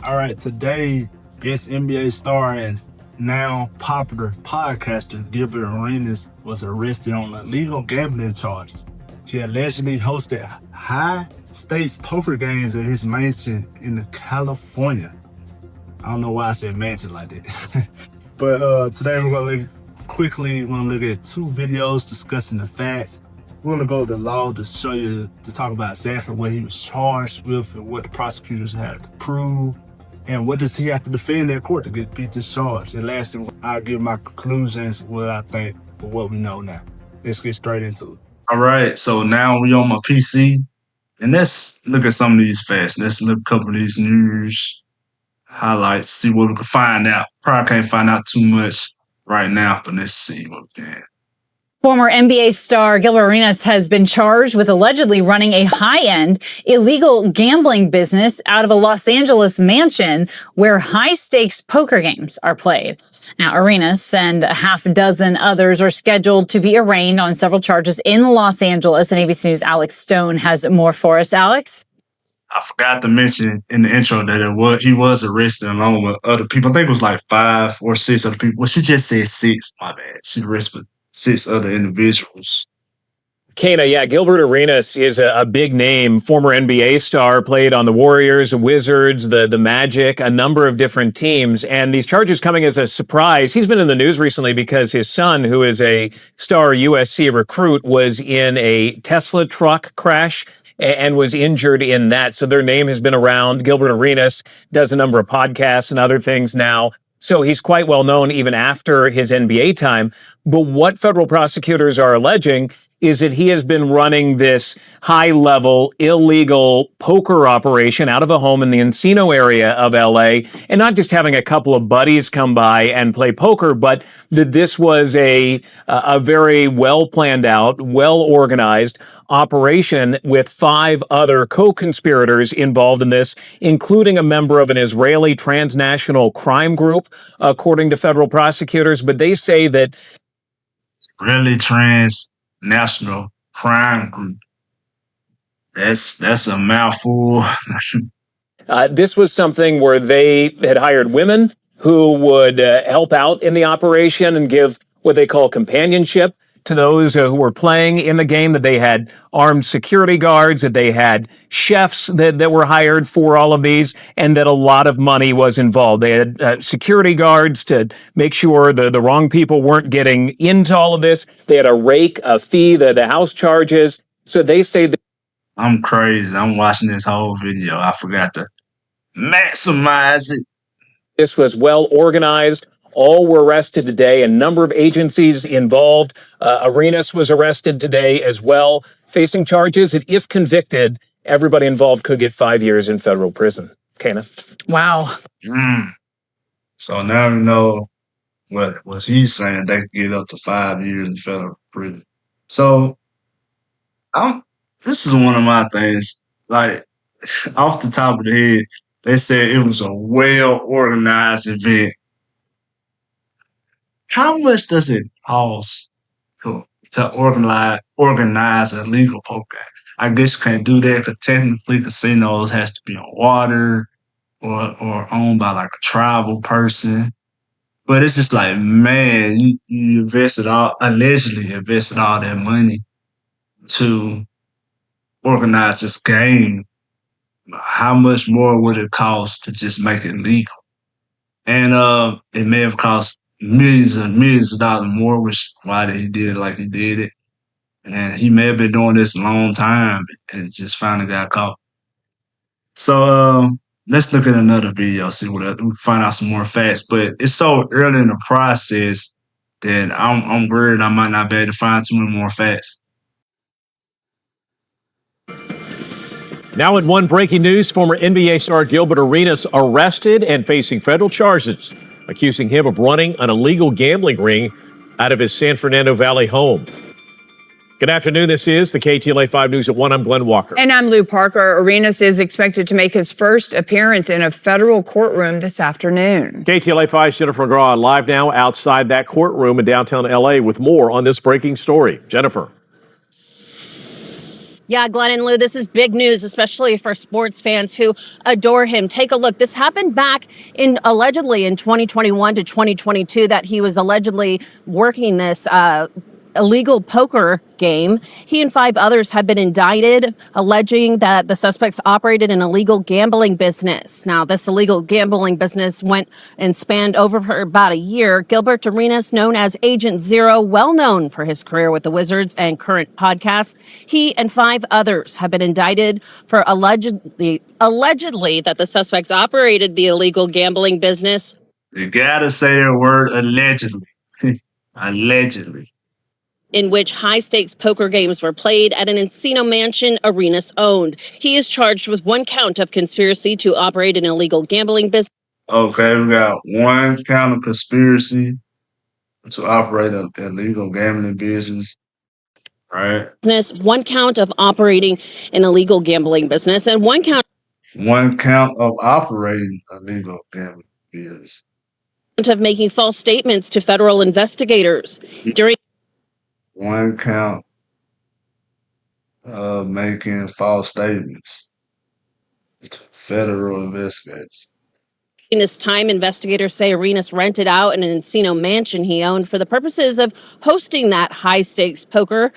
All right, today, ex-NBA star and now popular podcaster Gilbert Arenas was arrested on illegal gambling charges. He allegedly hosted high-stakes poker games at his mansion in California. I don't know why I said mansion like that. But today we're going to look at two videos discussing the facts. We're going to go to the law to talk about exactly what he was charged with and what the prosecutors had to prove. And what does he have to defend in court to get beat this charge? And lastly, I'll give my conclusions, what I think, for what we know now. Let's get straight into it. All right, so now we on my PC, and let's look at some of these facts. Let's look at a couple of these news highlights, see what we can find out. Probably can't find out too much right now, but let's see what we can. Former NBA star Gilbert Arenas has been charged with allegedly running a high-end illegal gambling business out of a Los Angeles mansion where high-stakes poker games are played. Now, Arenas and a half dozen others are scheduled to be arraigned on several charges in Los Angeles, and ABC News' Alex Stone has more for us. Alex? I forgot to mention in the intro that he was arrested along with other people. I think it was like 5 or 6 other people. Well, she just said 6. My bad. She arrested 6 other individuals. Kana, yeah, Gilbert Arenas is a big name, former NBA star, played on the Warriors, Wizards, the Magic, a number of different teams. And these charges coming as a surprise. He's been in the news recently because his son, who is a star USC recruit, was in a Tesla truck crash and was injured in that. So their name has been around. Gilbert Arenas does a number of podcasts and other things now. So he's quite well known even after his NBA time. But what federal prosecutors are alleging is that he has been running this high-level illegal poker operation out of a home in the Encino area of LA, and not just having a couple of buddies come by and play poker, but that this was a very well-planned out, well-organized operation with 5 other co-conspirators involved in this, including a member of an Israeli transnational crime group, according to federal prosecutors. But they say that Israeli transnational crime group. That's a mouthful. This was something where they had hired women who would help out in the operation and give what they call companionship to those who were playing in the game, that they had armed security guards, that they had chefs that were hired for all of these, and that a lot of money was involved. They had security guards to make sure the wrong people weren't getting into all of this. They had a rake, a fee, the house charges. So they say that. I'm crazy. I'm watching this whole video. I forgot to maximize it. This was well organized. All were arrested today. A number of agencies involved. Arenas was arrested today as well, facing charges that, if convicted, everybody involved could get 5 years in federal prison. Kana? Wow. So now we know what he's saying. They could get up to 5 years in federal prison. So this is one of my things. Like, off the top of the head, they said it was a well-organized event. How much does it cost to organize a legal poker game? I guess you can't do that because technically casinos has to be on water or owned by like a tribal person. But it's just like, man, you allegedly invested all that money to organize this game. How much more would it cost to just make it legal? And it may have cost millions and millions of dollars more, which why he did it like he did it. And he may have been doing this a long time and just finally got caught. So let's look at another video, see what we find out some more facts. But it's so early in the process that I'm worried I might not be able to find too many more facts. Now in one breaking news, former NBA star Gilbert Arenas arrested and facing federal charges, accusing him of running an illegal gambling ring out of his San Fernando Valley home. Good afternoon. This is the KTLA 5 News at 1. I'm Glenn Walker. And I'm Lou Parker. Arenas is expected to make his first appearance in a federal courtroom this afternoon. KTLA 5's Jennifer McGraw live now outside that courtroom in downtown LA with more on this breaking story. Jennifer. Yeah, Glenn and Lou, this is big news, especially for sports fans who adore him. Take a look. This happened back allegedly in 2021 to 2022 that he was allegedly working this illegal poker game. He and 5 others have been indicted, alleging that the suspects operated an illegal gambling business. Now, this illegal gambling business went and spanned over for about a year. Gilbert Arenas, known as Agent Zero, well known for his career with the Wizards and current podcast, he and 5 others have been indicted for allegedly that the suspects operated the illegal gambling business. You gotta say the word allegedly. Allegedly. In which high-stakes poker games were played at an Encino mansion Arenas owned. He is charged with 1 count of conspiracy to operate an illegal gambling business. Okay, we got 1 count of conspiracy to operate an illegal gambling business, right? 1 count of operating an illegal gambling business, and 1 count 1 count of operating a legal gambling business. of making false statements to federal investigators. During 1 count of making false statements to federal investigators. this time, investigators say Arenas rented out an Encino mansion he owned for the purposes of hosting that high-stakes poker.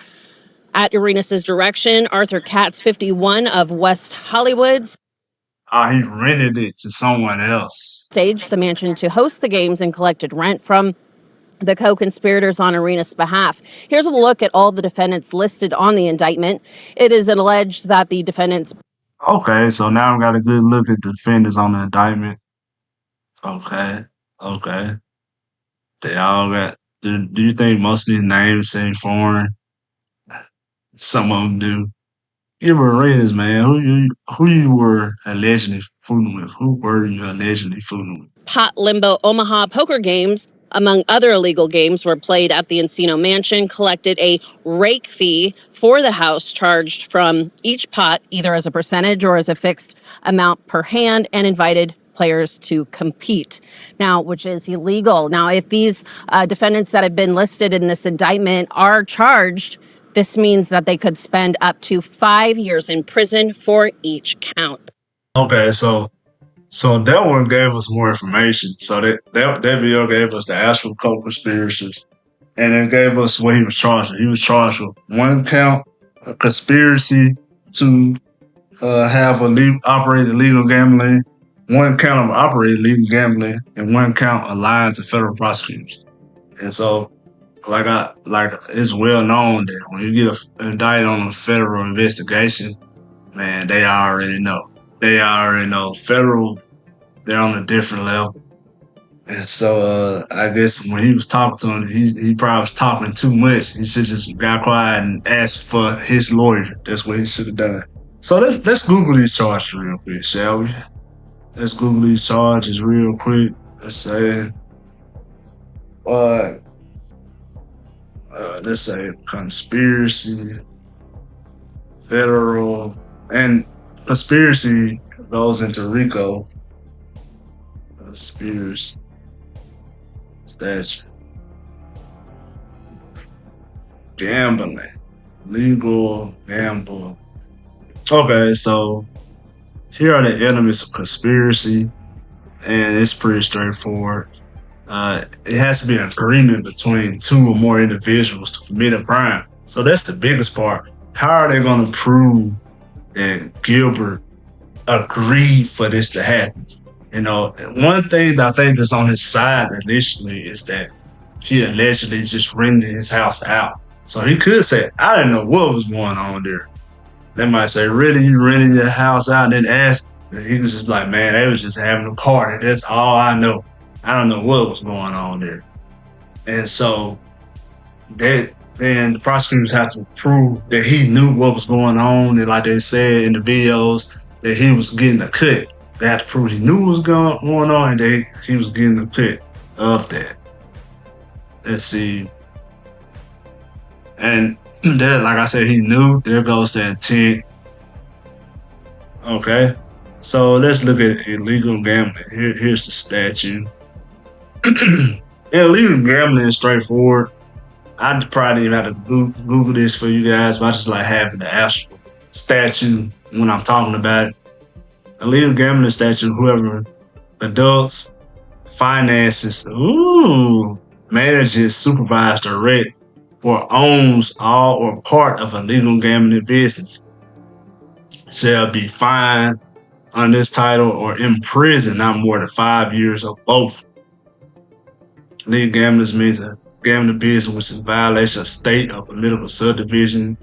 At Arenas' direction, Arthur Katz, 51, of West Hollywood, He rented it to someone else. staged the mansion to host the games and collected rent from the co-conspirators on Arenas' behalf. Here's a look at all the defendants listed on the indictment. It is alleged that the defendants... Okay, so now we got a good look at the defendants on the indictment. Okay. They all got... Do you think most of these names seem foreign? Some of them do. Gilbert Arenas, man, who you were allegedly fooling with? Who were you allegedly fooling with? Pot Limbo Omaha poker games, among other illegal games, were played at the Encino mansion, collected a rake fee for the house charged from each pot, either as a percentage or as a fixed amount per hand, and invited players to compete, now, which is illegal. Now, if these defendants that have been listed in this indictment are charged, this means that they could spend up to 5 years in prison for each count. Okay, so that one gave us more information. So that video gave us the actual co-conspirators, and it gave us what he was charged with. He was charged with 1 count of conspiracy to operate illegal gambling, 1 count of operating illegal gambling, and 1 count of lying to federal prosecutors. And so, like it's well known that when you get indicted on a federal investigation, man, they already know. Federal, they're on a different level. And so I guess when he was talking to him, he probably was talking too much. He should just got quiet and asked for his lawyer. That's what he should have done. So let's Google these charges real quick, shall we? Let's Google these charges real quick. Let's say conspiracy, federal, and conspiracy goes into RICO. Conspiracy statute. Gambling. Legal gamble. Okay, so here are the elements of conspiracy, and it's pretty straightforward. It has to be an agreement between 2 or more individuals to commit a crime. So that's the biggest part. How are they going to prove that Gilbert agreed for this to happen? One thing that I think that's on his side initially is that he allegedly just rented his house out. So he could say, I didn't know what was going on there. They might say, really, you rented your house out? And then ask, and he was just like, man, they was just having a party. That's all I know. I don't know what was going on there. And so then the prosecutors have to prove that he knew what was going on. And like they said in the videos, that he was getting a cut. They have to prove he knew what was going on and that he was getting a cut of that. Let's see. And that, like I said, he knew. There goes the intent. Okay. So let's look at illegal gambling. Here's the statute. Illegal gambling is straightforward. I probably didn't even have to Google this for you guys, but I just like having the actual statute when I'm talking about illegal gambling statute. Whoever adults, finances, manages, supervises, direct, or owns all or part of a legal gambling business shall be fined on this title or in prison not more than 5 years or both. Legal gambling means a gambling business which is a violation of state or political subdivision,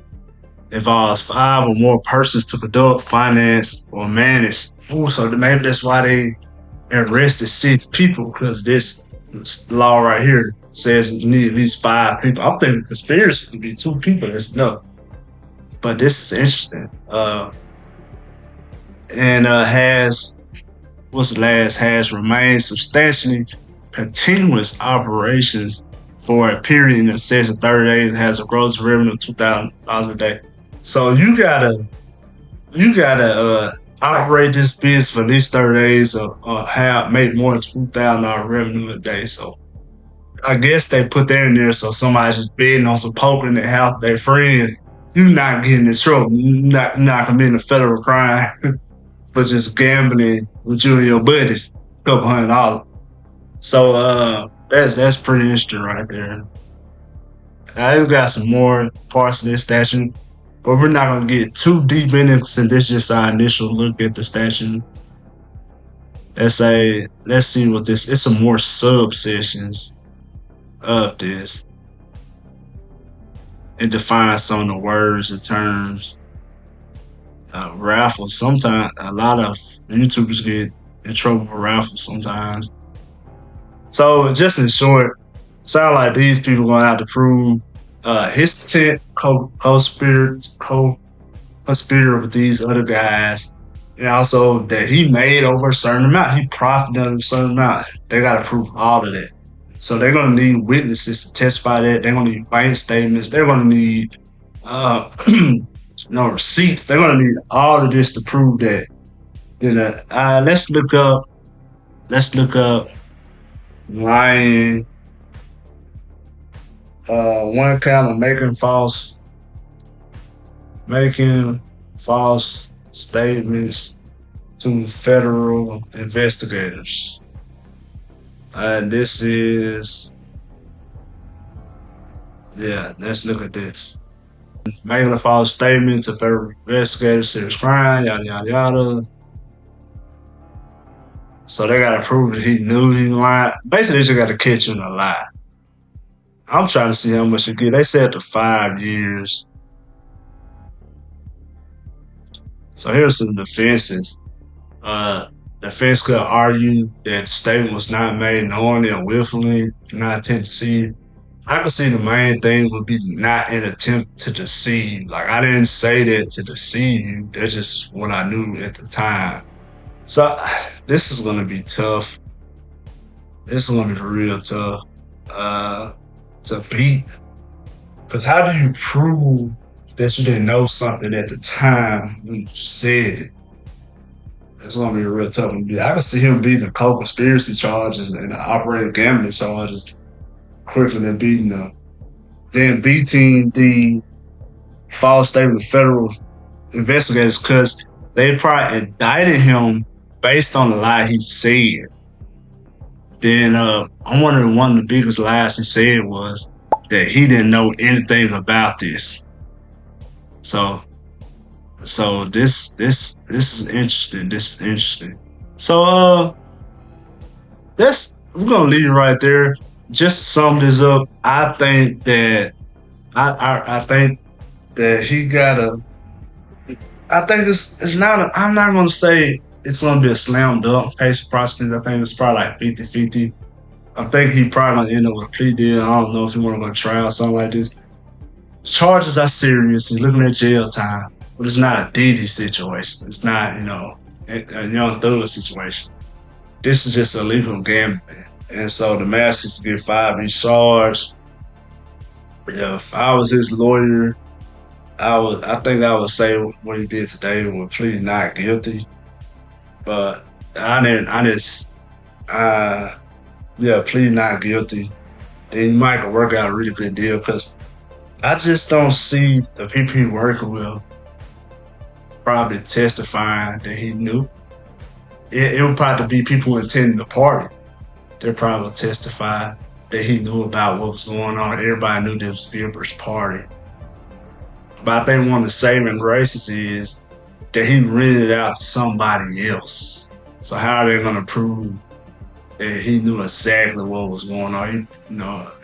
involves 5 or more persons to conduct, finance, or manage. So maybe that's why they arrested 6 people, because this law right here says you need at least 5 people. I'm thinking conspiracy would be 2 people. That's enough. But this is interesting. Has remained substantially continuous operations for a period in excess of 30 days, has a gross revenue of $2,000 a day. So you gotta operate this business for at least 30 days or make more than $2,000 revenue a day. So I guess they put that in there so somebody's just betting on some poker in their house, their friends, you're not getting in trouble. You're not committing a federal crime for just gambling with you and your buddies, $200. So that's pretty interesting right there. I just got some more parts of this statute, but we're not going to get too deep in it since this is just our initial look at the statute. Let's see what this, it's some more subsections of this. It defines some of the words and terms. Raffles, sometimes a lot of YouTubers get in trouble for raffles sometimes. So just in short, sound like these people gonna have to prove his intent, co-conspirator with these other guys, and also that he made over a certain amount, he profited over a certain amount. They gotta prove all of that. So they're gonna need witnesses to testify that. They're gonna need bank statements. They're gonna need receipts. They're gonna need all of this to prove that. Let's look up lying. One count of making false statements to federal investigators. Let's look at this. Making a false statement to federal investigators, serious crime, yada, yada, yada. So they got to prove that he knew he lied. Basically, they just got to catch him in a lie. I'm trying to see how much it get. They said to 5 years. So here's some defenses. The defense could argue that the statement was not made knowingly or willfully, not intended to deceive. I could see the main thing would be not an attempt to deceive. Like, I didn't say that to deceive you. That's just what I knew at the time. So this is going to be tough. This is going to be real tough to beat. Because how do you prove that you didn't know something at the time when you said it? It's going to be a real tough one. I can see him beating the co-conspiracy charges and the operating gambling charges quicker than beating the false statement of federal investigators, because they probably indicted him based on the lie he said. Then I'm wondering one of the biggest lies he said was that he didn't know anything about this. So this is interesting. This is interesting. So we're gonna leave it right there. Just to sum this up, I think that I think that he gotta. I think it's not. I'm not gonna say it's gonna be a slam dunk case for prosecutors. I think it's probably like 50-50. I think he probably gonna end up with a plea deal. I don't know if he want to go to trial or something like this. Charges are serious. He's looking at jail time, but it's not a Diddy situation. It's not, a Young Thug situation. This is just illegal gambling. And so the masses get 5 each charge. If I was his lawyer, I think I would say what he did today would plead not guilty. But plead not guilty. Then you might could work out a really good deal, because I just don't see the people he working with probably testifying that he knew. It would probably be people attending the party. They probably testify that he knew about what was going on. Everybody knew this was Gilbert's party. But I think one of the saving graces is that he rented it out to somebody else. So how are they going to prove that he knew exactly what was going on?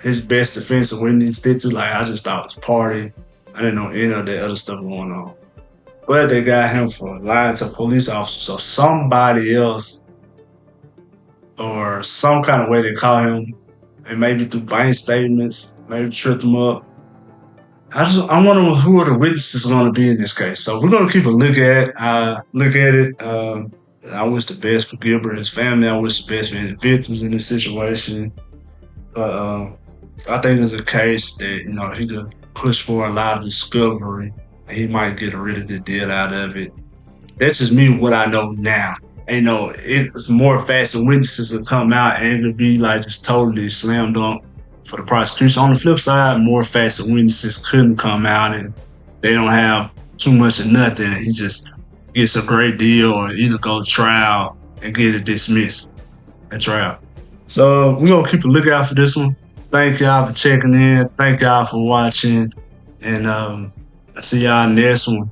His best defense of when he stick to, like, I just thought it was a party. I didn't know any of the other stuff going on. But they got him for lying to a police officer. So somebody else, or some kind of way they caught him, and maybe through bank statements, maybe tripped him up. I wonder who are the witnesses going to be in this case. So we're going to keep a look at it. I wish the best for Gilbert and his family. I wish the best for any victims in this situation. But I think it's a case that he could push for a lot of discovery, and he might get a really good deal out of it. That's just me, what I know now. It's more facts and witnesses will come out, and it'll be like just totally slam dunk for the prosecution. On the flip side, more facts and witnesses couldn't come out, and they don't have too much of nothing, and he just gets a great deal, or either go to trial and get it dismissed at trial. So we're going to keep a lookout for this one. Thank y'all for checking in. Thank y'all for watching. And I see y'all next one.